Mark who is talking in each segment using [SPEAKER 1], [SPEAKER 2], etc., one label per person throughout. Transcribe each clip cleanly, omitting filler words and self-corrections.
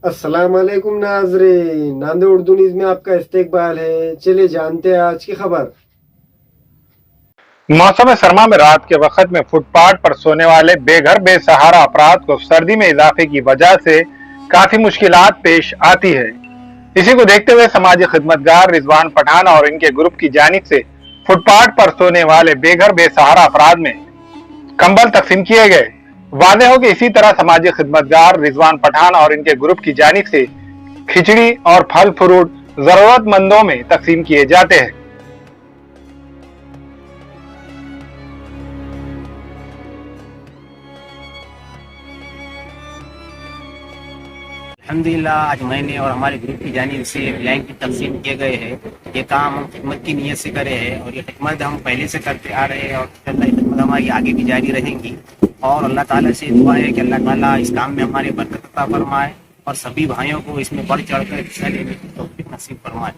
[SPEAKER 1] अस्सलाम वालेकुम नाज़रीन, नांदे उर्दू न्यूज़ में आपका इस्तकबाल है। चलिए जानते हैं आज की खबर।
[SPEAKER 2] मौसम सरमा में रात के वक्त में फुटपाथ पर सोने वाले बेघर बेसहारा अफराद को सर्दी में इजाफे की वजह से काफी मुश्किलात पेश आती है। इसी को देखते हुए समाजी खिदमतगार रिजवान पठान और इनके ग्रुप की जानिब से फुटपाथ पर सोने वाले बेघर बेसहारा अफराद में कंबल तकसीम किए गए। वादे हो कि इसी तरह समाजी खिदमतगार रिजवान पठान और इनके ग्रुप की जानिब से खिचड़ी और फल फ्रूट जरूरतमंदों में तकसीम किए जाते हैं।
[SPEAKER 3] अल्हम्दुलिल्लाह आज मैंने और हमारे ग्रुप की जानिब से ब्लैंकेट तकसीम किए गए हैं। ये काम हम खिदमत की नीयत से करे हैं और ये खिदमत हम पहले से करते आ रहे हैं और ये खिदमत हमारी आगे भी जारी रहेंगी। और अल्लाह ताला से दुआ है कि अल्लाह ताला इस काम में हमारे बरकत अता फरमाए और सभी भाइयों को इसमें बढ़ चढ़ कर हिस्सा लेने की तौफीक नसीब फरमाए।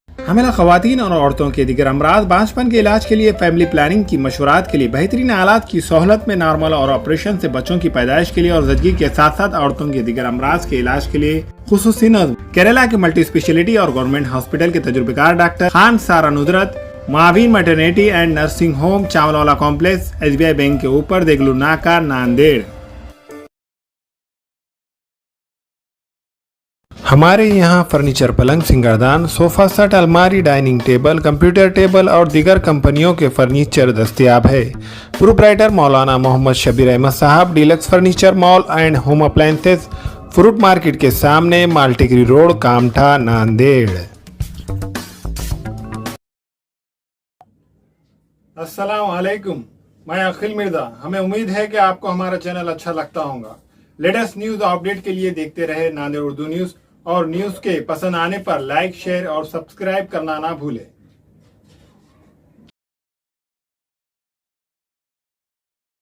[SPEAKER 4] हमेला ख़वातीन और औरतों के दीगर अमराज बांझपन के इलाज के लिए फैमिली प्लानिंग की मशवरात के लिए बेहतरीन आलात की सहूलत में नॉर्मल और ऑपरेशन से बच्चों की पैदाइश के लिए और ज़चगी के साथ साथ औरतों के दीगर अमराज के इलाज के लिए खुसूसी नज़्म केरला के मल्टी स्पेशलिटी और गवर्नमेंट हॉस्पिटल के तजुर्बेकार डॉक्टर खान सारा नुदरत मावीन maternity and nursing home Chawalwala complex SBI bank के ऊपर देगलू नाका नांदेड़। हमारे यहाँ फर्नीचर पलंग सिंगारदान सोफा सेट अलमारी डाइनिंग टेबल कंप्यूटर टेबल और दीगर कंपनियों के फर्नीचर दस्तयाब है। प्रोप्राइटर मौलाना मोहम्मद शबीर अहमद साहब, deluxe furniture mall and home appliances, fruit market के सामने, माल्टीगिरी रोड, कामठा, नांदेड़। अस्सलाम वालेकुम, मैं अखिल मिर्जा। हमें उम्मीद है कि आपको हमारा चैनल अच्छा लगता होगा। लेटेस्ट न्यूज अपडेट के लिए देखते रहे नांदेड़ उर्दू न्यूज और न्यूज के पसंद आने पर लाइक शेयर और सब्सक्राइब करना ना भूलें।